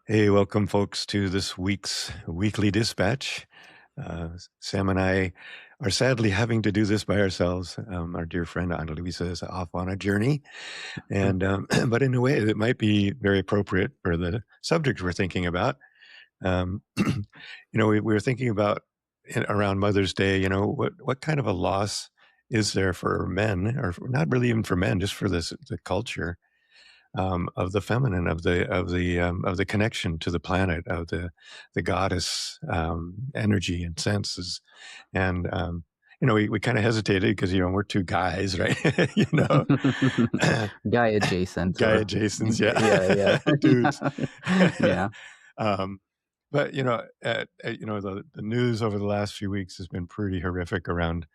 Hey, welcome, folks, to this week's weekly dispatch. Sam and I are sadly having to do this by ourselves. Our dear friend Ana Luisa is off on a journey, Mm. and but in a way that might be very appropriate for the subject we're thinking about. We were thinking about around Mother's Day. What kind of a loss is there for men, or not really even for men, just for the culture of the feminine, of the connection to the planet, of the goddess energy and senses, and we kind of hesitated because we're two guys, right? you know, Guy adjacent Guy or adjacents, yeah, yeah, yeah. dudes. Yeah. um, but the news over the last few weeks has been pretty horrific around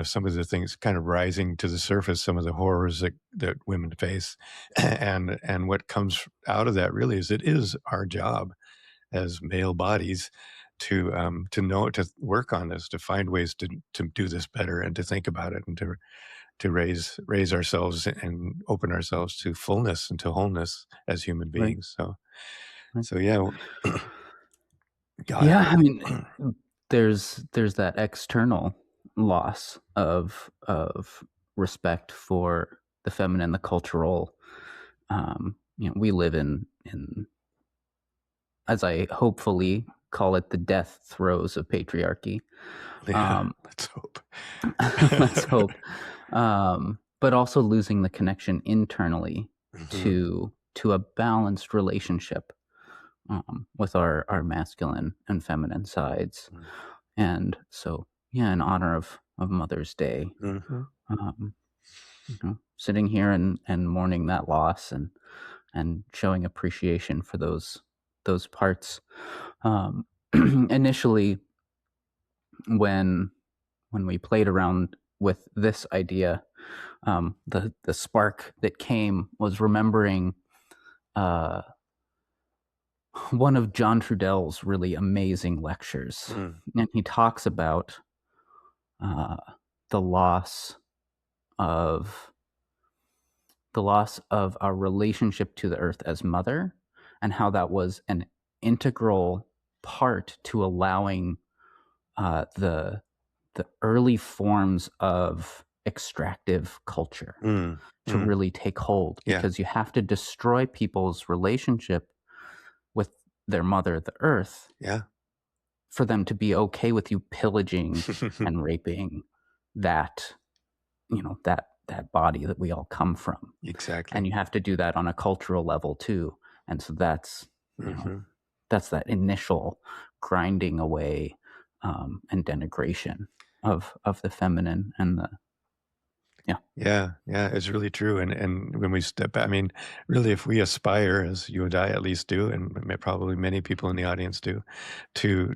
some of the things kind of rising to the surface, some of the horrors that women face. And what comes out of that really is it is our job as male bodies to know, to work on this, to find ways to do this better and to think about it and to raise ourselves and open ourselves to fullness and to wholeness as human Right. beings. So, Right. so yeah, God, Yeah, I mean, there's that external loss of respect for the feminine, the cultural. We live in as I hopefully call it the death throes of patriarchy. yeah, Um, let's hope. let's hope. But also losing the connection internally Mhm. to a balanced relationship with our masculine and feminine sides. And so, yeah, in honor of Mother's Day, Mhm. um, sitting here and mourning that loss and showing appreciation for those parts. Um, initially, when when we played around with this idea, the spark that came was remembering uh, one of John Trudell's really amazing lectures, Mm. and he talks about uh, the loss of the loss of our relationship to the earth as mother, and how that was an integral part to allowing the early forms of extractive culture Mm. to Mm. really take hold, Yeah. because you have to destroy people's relationship with their mother, the earth, Yeah. for them to be okay with you pillaging and raping that, that body that we all come from. And Exactly. you have to do that on a cultural level too. And so Mhm. that's that initial grinding away and denigration of the feminine and the yeah. Yeah, yeah, it's really true, and when we step back, I mean, really, if we aspire, as you and I at least do, and probably many people in the audience do, to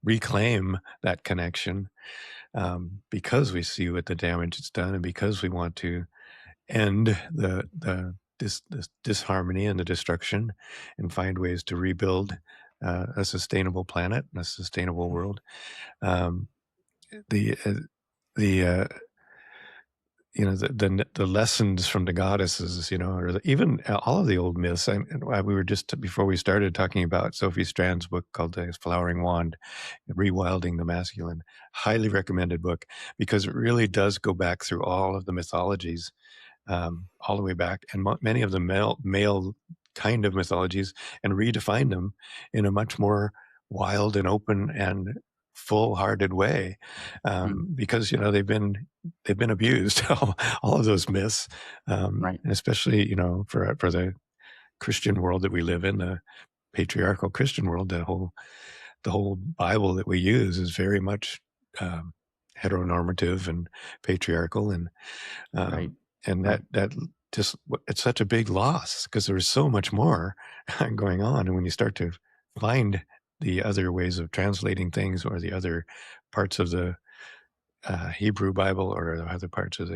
reclaim that connection, because we see what the damage it's done, and because we want to end this disharmony and the destruction, and find ways to rebuild a sustainable planet and a sustainable world. Um, the the the lessons from the goddesses, or even all of the old myths. We were just before we started talking about Sophie Strand's book called The Flowering Wand, Rewilding the Masculine. Highly recommended book because it really does go back through all of the mythologies, all the way back, and many of the male kind of mythologies, and redefine them in a much more wild and open and full-hearted way, Mm, because they've been abused, all of those myths, right. and especially for the Christian world that we live in, the patriarchal Christian world. The whole Bible that we use is very much um, heteronormative and patriarchal, Right. um, and Right. that just it's such a big loss because there's so much more going on. And when you start to find the other ways of translating things, or the other parts of the Hebrew Bible, or the other parts of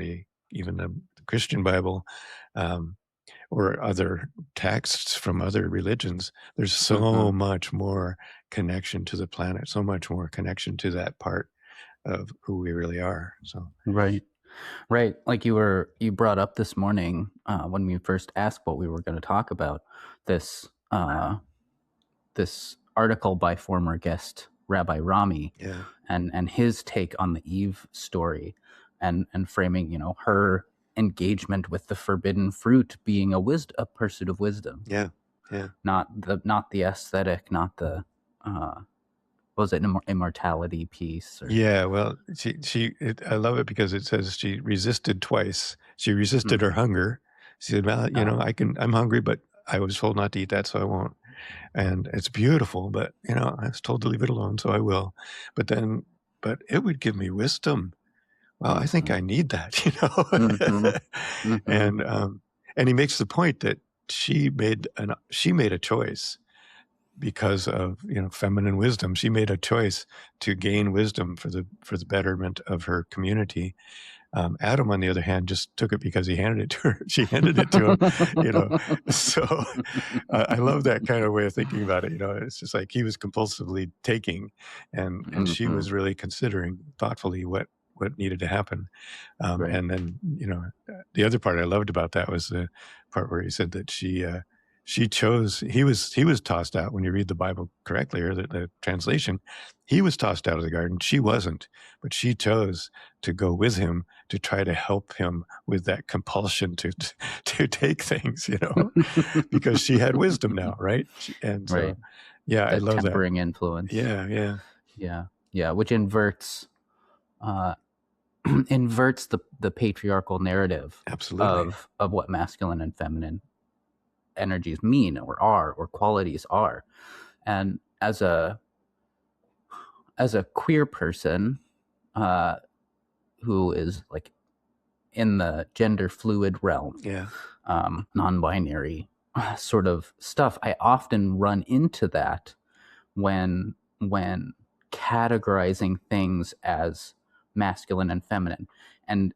even the Christian Bible, um, or other texts from other religions, there's so Mhm. much more connection to the planet, so much more connection to that part of who we really are. So, Right. Right. Like you brought up this morning when we first asked what we were going to talk about, this this article by former guest Rabbi Rami, Yeah. and his take on the Eve story, and framing, you know, her engagement with the forbidden fruit being a pursuit of wisdom, Yeah. Yeah. not the aesthetic, not the what was it, immortality piece, or Yeah. Well, I love it because it says she resisted twice. She resisted her hunger. She said, well, you know, I'm hungry, but I was told not to eat that, so I won't. And it's beautiful, but, you know, I was told to leave it alone, so I will. But it would give me wisdom. Well, I think I need that, you know? And, and he makes the point that she made a choice because of, you know, feminine wisdom. She made a choice to gain wisdom for the betterment of her community. Adam, on the other hand, just took it because he handed it to her. She handed it to him, you know. So I love that kind of way of thinking about it. You know, it's just like he was compulsively taking, and she was really considering thoughtfully what needed to happen. Right. And then, you know, the other part I loved about that was the part where he said that she chose. He was tossed out. When you read the Bible correctly, or the translation, he was tossed out of the garden. She wasn't, but she chose to go with him to try to help him with that compulsion to take things, you know, because she had wisdom now, right? And so, Right. yeah, I That love that. tempering influence. Yeah. Which inverts inverts the patriarchal narrative Absolutely. of what masculine and feminine energies mean, or are, or qualities are. And as a queer person who is like in the gender fluid realm, Yeah. non-binary sort of stuff, I often run into that when categorizing things as masculine and feminine, and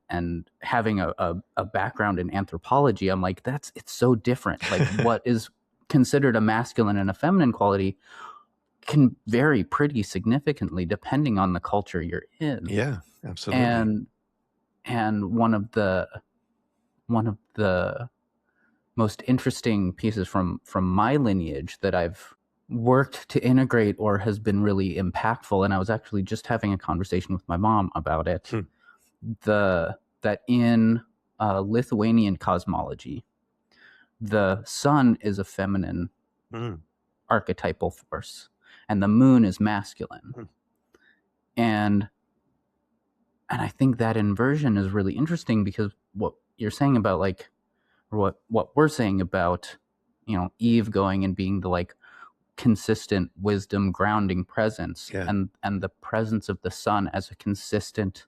having a background in anthropology, I'm like, it's so different. Like, what is considered a masculine and a feminine quality can vary pretty significantly depending on the culture you're in. Yeah, absolutely. And one of the most interesting pieces from my lineage that I've worked to integrate, or has been really impactful, and I was actually just having a conversation with my mom about it, that in Lithuanian cosmology, the sun is a feminine archetypal force, and the moon is masculine. And I think that inversion is really interesting, because what you're saying about, like, or what we're saying about, you know, Eve going and being the, like, consistent wisdom grounding presence, and the presence of the sun as a consistent,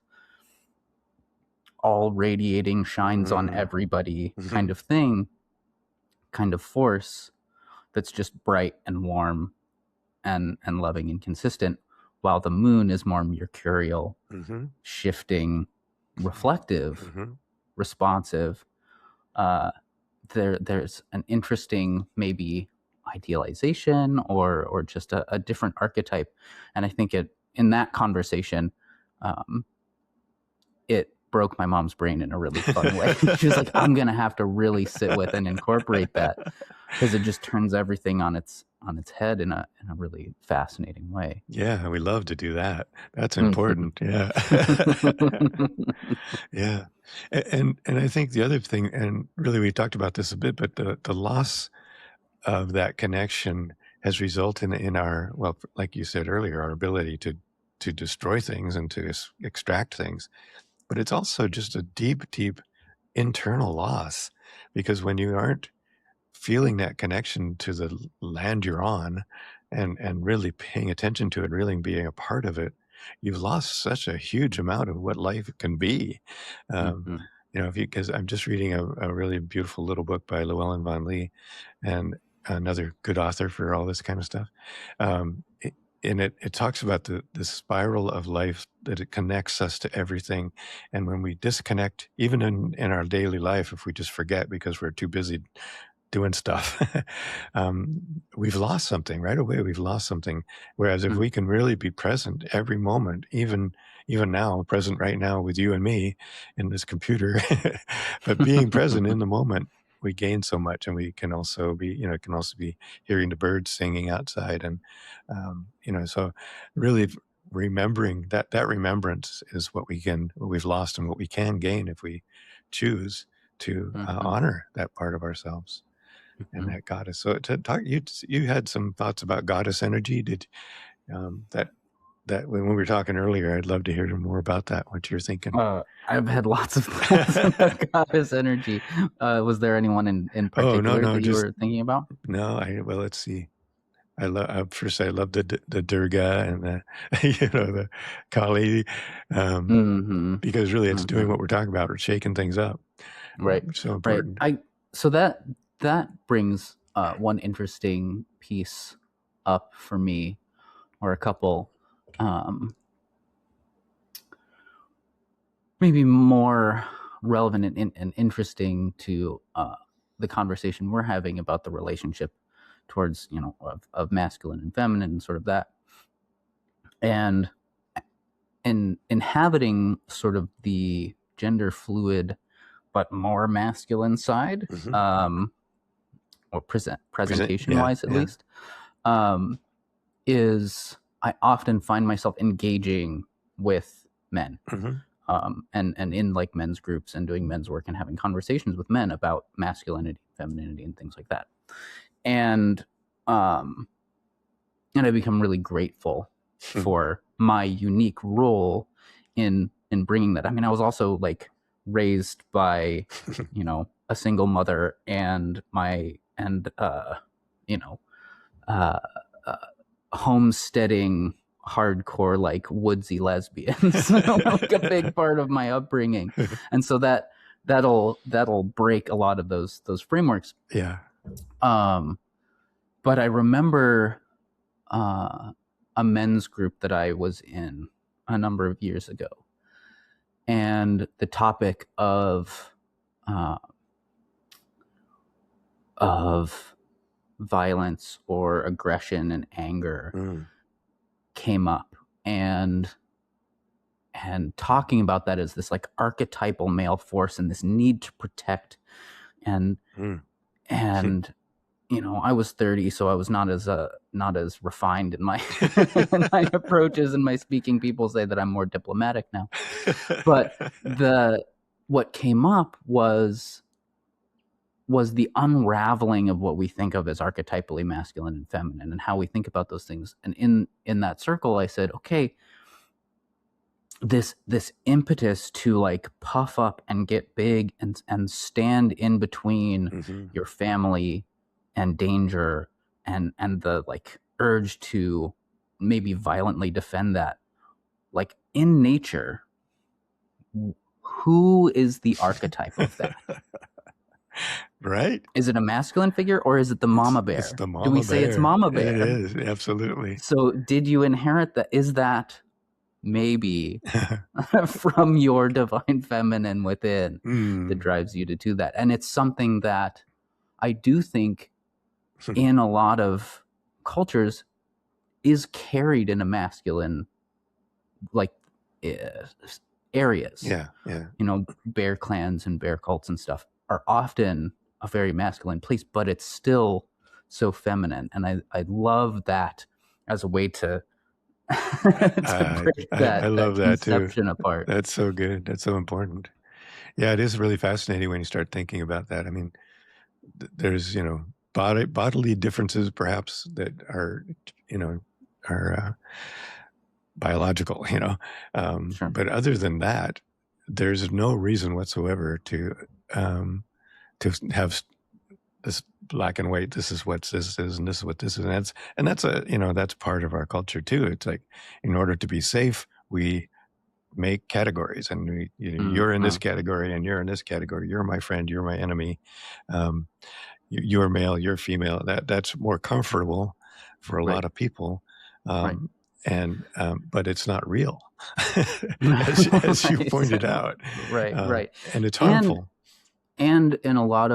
all radiating, shines on everybody kind of thing, kind of force, that's just bright and warm and loving and consistent, while the moon is more mercurial, shifting, reflective, responsive. There's an interesting, maybe, idealization, or just a different archetype. And I think in that conversation, it broke my mom's brain in a really fun way. She was like, I'm gonna have to really sit with and incorporate that, because it just turns everything on its head in a really fascinating way. Yeah, we love to do that. That's important. Yeah. Yeah. And I think the other thing, and really we talked about this a bit, but the loss of that connection has resulted in our, well, like you said earlier, our ability to destroy things and to extract things. But it's also just a deep, deep internal loss, because when you aren't feeling that connection to the land you're on, and really paying attention to it, really being a part of it, you've lost such a huge amount of what life can be. You know, because I'm just reading a really beautiful little book by Llewellyn Von Lee, and another good author for all this kind of stuff. And it talks about the spiral of life, that it connects us to everything. And when we disconnect, even in our daily life, if we just forget because we're too busy doing stuff, we've lost something right away. We've lost something. Whereas if we can really be present every moment, even now, present right now with you and me in this computer, but being present in the moment, we gain so much, and we can also be, it can also be hearing the birds singing outside, and so really remembering that remembrance is what we've lost and what we can gain if we choose to Mhm, honor that part of ourselves and mhm. that goddess. So to talk, you had some thoughts about goddess energy. Did that when we were talking earlier? I'd love to hear more about that. What you're thinking? I've had lots of thoughts about goddess energy. Was there anyone in Oh, no, particular no, that you just were thinking about? no. Well, let's see. I love first. I love the Durga and the the Kali, um, Mhm, because really it's doing mhm. what we're talking about, or shaking things up. Right, So right. important. So that brings one interesting piece up for me, or a couple, um, maybe more relevant and interesting to the conversation we're having about the relationship towards of masculine and feminine and sort of that, and in inhabiting sort of the gender fluid but more masculine side, Hmm. or Present. presentation Yeah. wise at Yeah. least, um, is I often find myself engaging with men, Hmm. and in like men's groups and doing men's work and having conversations with men about masculinity, femininity, and things like that. And um, and I become really grateful for my unique role in bringing that. I mean, I was also like raised by, a single mother and my and you know uh, uh homesteading hardcore like woodsy lesbians like a big part of my upbringing, and so that'll break a lot of those frameworks. Yeah. um but I remember a men's group that I was in a number of years ago, and the topic uh, of violence or aggression and anger Mm. came up, and talking about that as this like archetypal male force and this need to protect, and Mm. and I was 30, so I was not as refined in my in my approaches and my speaking. People say that I'm more diplomatic now, but the what came up was the unraveling of what we think of as archetypally masculine and feminine, and how we think about those things. And in that circle, I said, okay, this impetus to like puff up and get big and stand in between Hmm. your family and danger, and the like urge to maybe violently defend that, like in nature, who is the archetype of that? Right? Is it a masculine figure, or is it the mama It's bear? the Do we mama say it's bear. mama It bear? is, absolutely. So did you inherit that? Is that maybe from your divine feminine within that Mm. drives you to do that? And it's something that I do think in a lot of cultures is carried in a masculine, like, uh, areas. Yeah, yeah. Bear clans and bear cults and stuff are often a very masculine place, but it's still so feminine. And I love that as a way to to break I that love that too. conception apart. That's so good. That's so important. Yeah, it is really fascinating when you start thinking about that. I mean, there's, bodily differences perhaps that are, you know, are biological, Sure. but other than that, there's no reason whatsoever um, to have this black and white. This is what this is, and this is what this is, and that's part of our culture too. It's like, in order to be safe, we make categories, and you're in this Mhm. category, and you're in this category. You're my friend. You're my enemy. Um, you're male. You're female. That's more comfortable for a Right. lot of people, Right. um, and but it's not real, as you Right. pointed out, Right. Right. and it's And harmful. and in a lot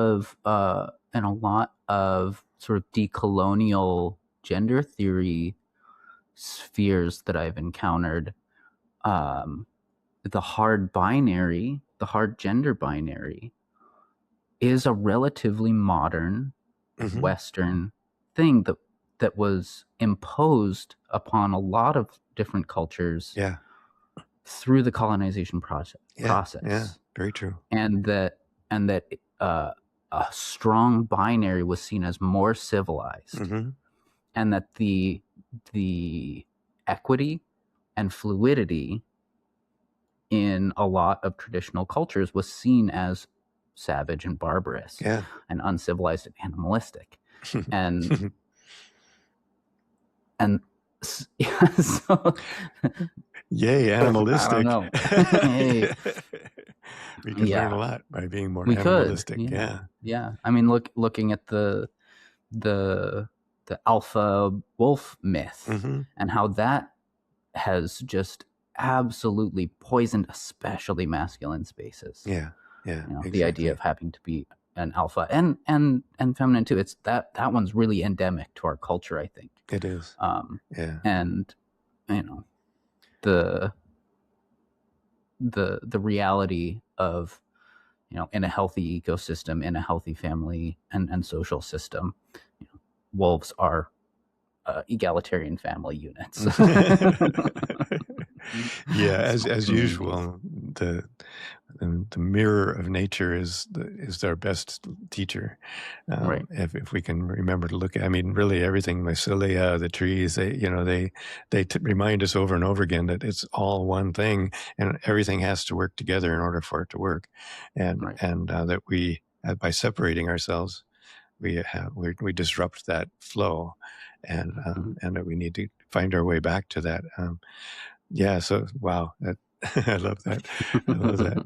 of sort of decolonial gender theory spheres that I've encountered, um, the hard gender binary is a relatively modern Hmm. Western thing that was imposed upon a lot of different cultures Yeah. through the colonization Yeah. Yeah. process, Very true. and that a strong binary was seen as more civilized, Hmm. and that the equity and fluidity in a lot of traditional cultures was seen as savage and barbarous Yeah. and uncivilized and animalistic, and and yeah, so Yay, I don't animalistic. know. Hey, We could learn a yeah, lot by being more we could. animalistic. Yeah, Yeah. yeah. I mean, looking at the the alpha wolf myth Hmm. and how that has just absolutely poisoned, especially masculine spaces. Yeah. Yeah. The idea Exactly. of having to be an alpha and feminine too. It's that one's really endemic to our culture, I think. It is. Um, Yeah. and you know the the reality of, in a healthy ecosystem, in a healthy family and social system, wolves are egalitarian family units. Yeah, So as for me, at least. usual, the mirror of nature is our best teacher. Right. If we can remember to look at, I mean, really everything, mycelia, the trees, they remind us over and over again that it's all one thing, and everything has to work together in order for it to work, Right. and that we by separating ourselves, we disrupt that flow, Mhm. and that we need to find our way back to that. Yeah. So wow, that I love that. I love that.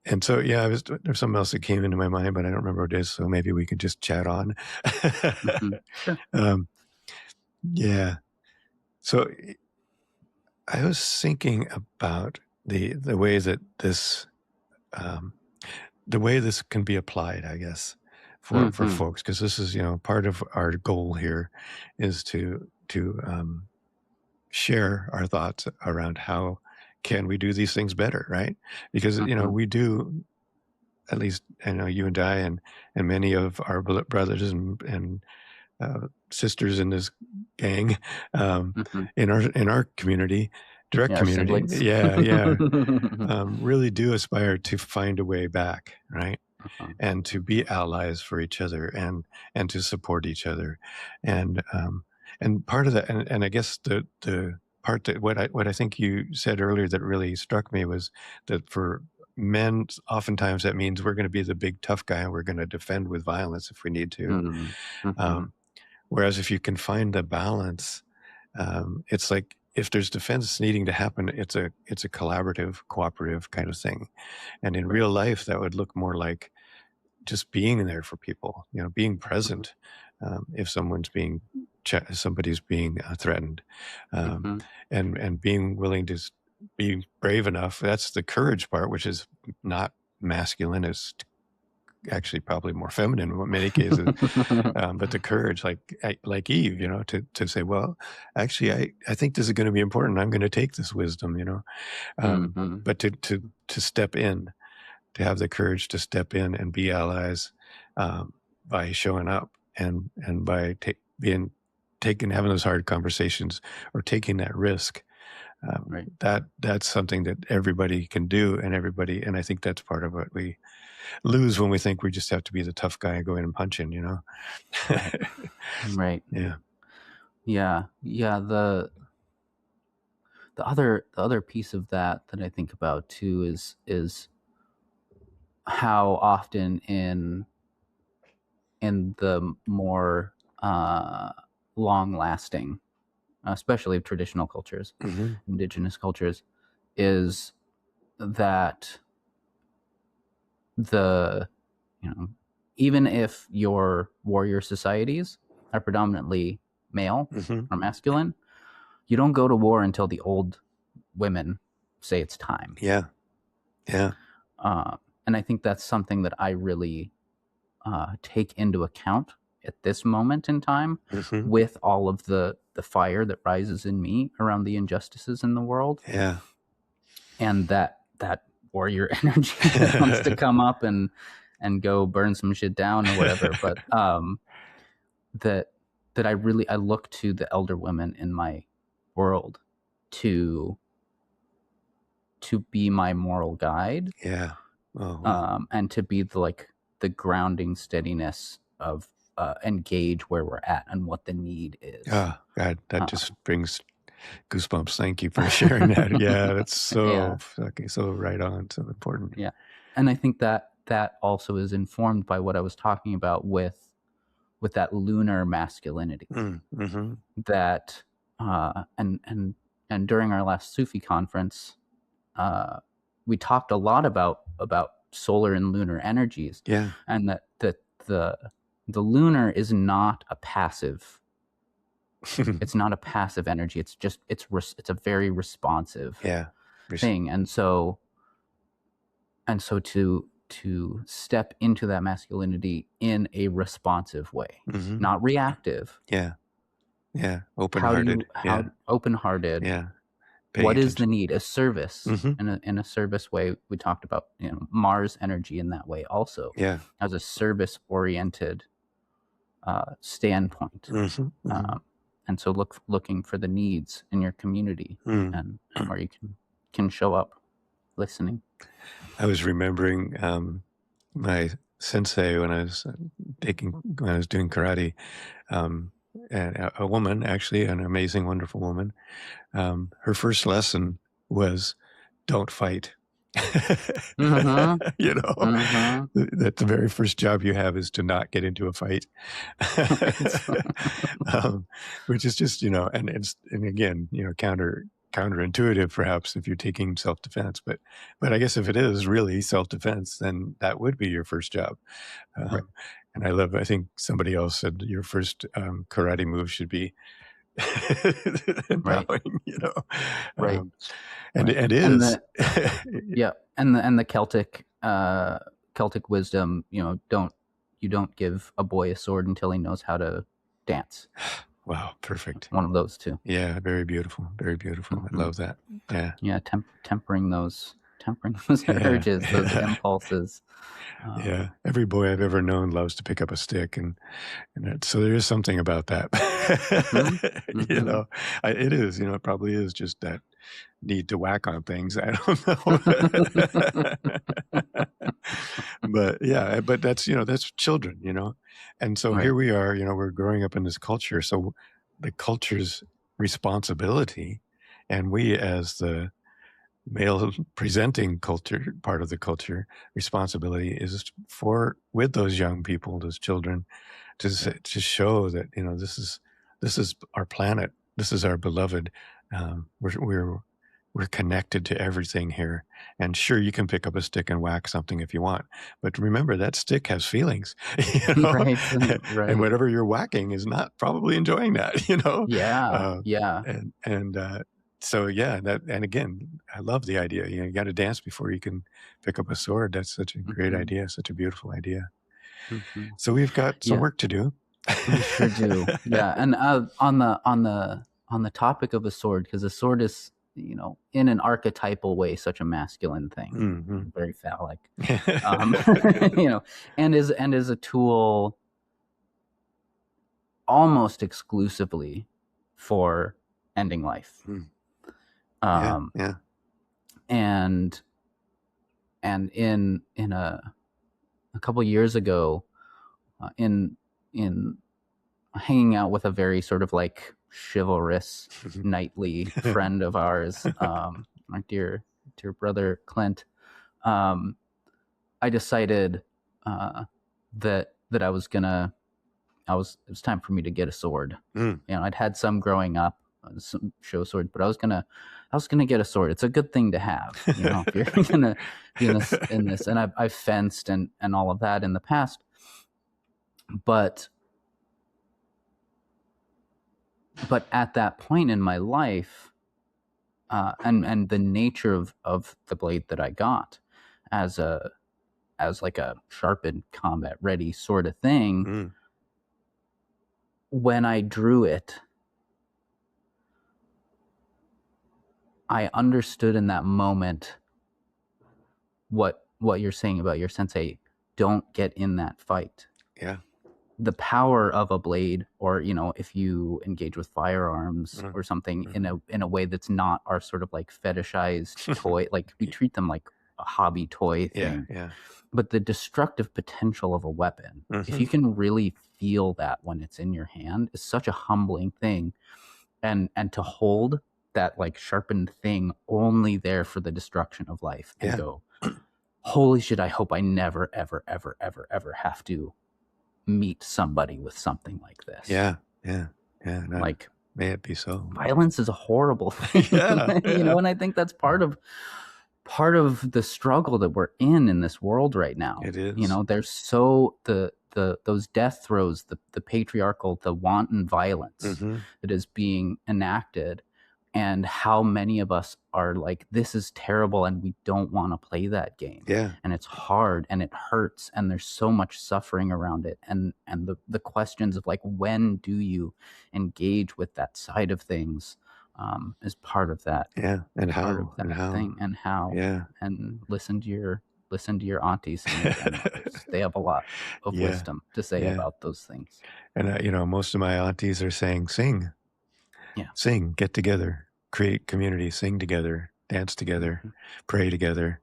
And so yeah, there's something else that came into my mind, but I don't remember what it is. So maybe we could just chat on. Mhm. Sure. um, yeah. So I was thinking about the way that um, the way this can be applied, I guess, for Mhm. folks, because this is part of our goal here is to share our thoughts around how can we do these things better, right? Because Mhm. we do, at least I know you and I and many of our brothers and sisters in this gang, um, Mhm. in our community, direct Yeah, our community, siblings. yeah, yeah, really do aspire to find a way back, right? Uh-huh. And to be allies for each other and to support each other, and part of that, and I guess the part that what I think you said earlier that really struck me was that for men, oftentimes that means we're going to be the big tough guy and we're going to defend with violence if we need to. Mhm. Mhm. Um, Whereas if you can find the balance, it's like if there's defense needing to happen, it's a collaborative, cooperative kind of thing. And in Right. real life, that would look more like just being there for people, being Mhm. present. If somebody's being threatened, um, Mhm. and being willing to be brave enough. That's the courage part, which is not masculine. It's actually probably more feminine in many cases. But the courage, like Eve, to say, well, actually, I think this is going to be important. I'm going to take this wisdom, Mhm. but to step in, to have the courage to step in and be allies, by showing up and by having those hard conversations or taking that risk. Right. That's something that everybody can do, and I think that's part of what we lose when we think we just have to be the tough guy and go in and punch in. Right. Right. Yeah. Yeah. Yeah. The other piece of that I think about too is how often in the more long lasting, especially of traditional cultures, Hmm. indigenous cultures, is that the you know even if your warrior societies are predominantly male Hmm. or masculine, you don't go to war until the old women say it's time. Yeah. Yeah. uh, and I think that's something that I really take into account at this moment in time, Hmm. with all of the fire that rises in me around the injustices in the world, Yeah. and that warrior energy that wants to come up and go burn some shit down or whatever. But that I look to the elder women in my world to be my moral guide. Yeah. Oh, wow. And to be the grounding steadiness of engage where we're at and what the need is. Oh, God, that just brings goosebumps. Thank you for sharing that. Yeah, that's so fucking so right on, so important. Yeah. And I think that also is informed by what I was talking about with that lunar masculinity. Mm-hmm. That and during our last Sufi conference, we talked a lot about solar and lunar energies. Yeah. And that the lunar is not a passive. It's not a passive energy. It's just it's a very responsive thing. And so to step into that masculinity in a responsive way, not reactive. Yeah. Open-hearted. Open-hearted. Yeah. What is the need? A service. Mm-hmm. In a service way. We talked about Mars energy in that way also. Yeah. As a service-oriented standpoint. And so looking for the needs in your community and where you can show up listening. I was remembering my sensei when I was doing karate, and a woman, actually, an amazing, wonderful woman. Her first lesson was, "Don't fight." You know, that the very first job you have is to not get into a fight. Which is just, and again, counterintuitive perhaps if you're taking self-defense, but I guess if it is really self-defense, then that would be your first job. Right. And I think somebody else said your first karate move should be right. bowing, Right. And right. it is. And the Celtic wisdom, you don't give a boy a sword until he knows how to dance. Wow, perfect. One of those two. Yeah, very beautiful. Very beautiful. I love that. Yeah. Yeah, tempering those urges, those impulses. Yeah, every boy I've ever known loves to pick up a stick, and so there is something about that. It is. It probably is just that need to whack on things. I don't know. But that's children, and so here we are, we're growing up in this culture. So the culture's responsibility, and we as the male presenting culture, part of the culture responsibility, is with those young people, those children, to show that this is our planet, this is our beloved. We're connected to everything here. And sure, you can pick up a stick and whack something if you want, but remember that stick has feelings, Right. And whatever you're whacking is not probably enjoying that, So and again, I love the idea. You got to dance before you can pick up a sword. That's such a great idea, such a beautiful idea. So we've got some work to do. We sure do. Yeah, and on the topic of a sword, because a sword is, in an archetypal way, such a masculine thing, very phallic, and is a tool almost exclusively for ending life. And in a couple years ago, in hanging out with a very sort of chivalrous knightly friend of ours, our dear brother Clint, I decided that it was time for me to get a sword. I'd had some growing up, some show swords, but I was gonna get a sword. It's a good thing to have, if you're gonna be in this. And I've fenced and all of that in the past, but at that point in my life, and the nature of the blade that I got as a sharpened combat ready sort of thing, when I drew it, I understood in that moment what you're saying about your sensei don't get in that fight. Yeah. The power of a blade, or if you engage with firearms or something in a way that's not our sort of like fetishized toy, like we treat them like a hobby toy thing. Yeah. But the destructive potential of a weapon, if Mm-hmm. you can really feel that when it's in your hand, is such a humbling thing. And to hold that like sharpened thing only there for the destruction of life and Yeah. go, holy shit, I hope I never, ever, ever, ever, ever have to meet somebody with something like this. Yeah. No, like, may it be so. Violence is a horrible thing. Yeah. And I think that's part of the struggle that we're in this world right now. It is. There's those death throes, the patriarchal, the wanton violence that is being enacted, and how many of us are like, this is terrible and we don't want to play that game. Yeah. And it's hard and it hurts and there's so much suffering around it. And the questions of like, when do you engage with that side of things is part of that. Yeah. And part how? of that And how? thing, and how. Yeah. And listen to your aunties and grandmothers. They have a lot of wisdom to say about those things. And most of my aunties are saying, sing. Yeah. Sing, get together, create community, sing together, dance together, pray together.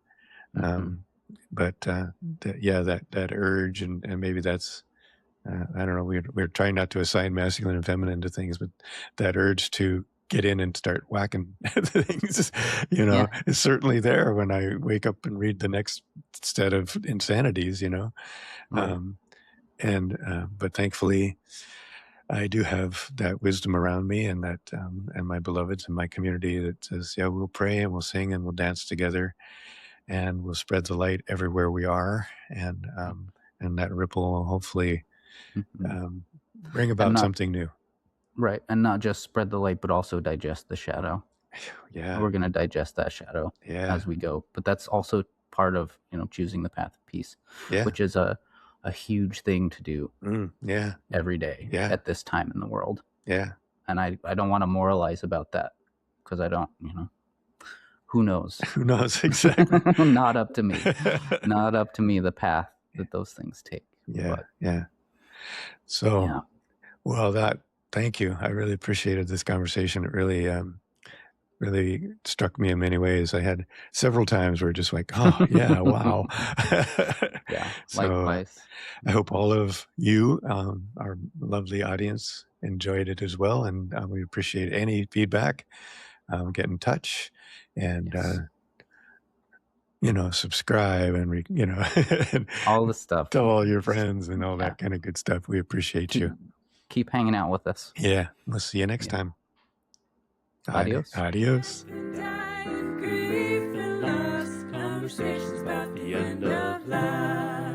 But that urge, and maybe that's, I don't know, we're trying not to assign masculine and feminine to things, but that urge to get in and start whacking things, is certainly there when I wake up and read the next set of insanities, Right. But thankfully, I do have that wisdom around me, and that and my beloveds and my community that says, yeah, we'll pray and we'll sing and we'll dance together, and we'll spread the light everywhere we are, and that ripple will hopefully bring about something new. Right, and not just spread the light, but also digest the shadow. Yeah, we're going to digest that shadow as we go, but that's also part of choosing the path of peace, which is a huge thing to do every day at this time in the world. And I don't want to moralize about that, because I don't, who knows? Who knows exactly? Not up to me. Not up to me, the path that those things take. So, well, thank you. I really appreciated this conversation. It really struck me in many ways. I had several times where just like, oh yeah, wow. So, likewise. I hope all of you, our lovely audience, enjoyed it as well, and we appreciate any feedback. Get in touch, and subscribe, and and all the stuff. Tell all your friends and all that kind of good stuff. We appreciate you. Keep hanging out with us. Yeah, we'll see you next time. Adios. Adios. Conversations about the end of life.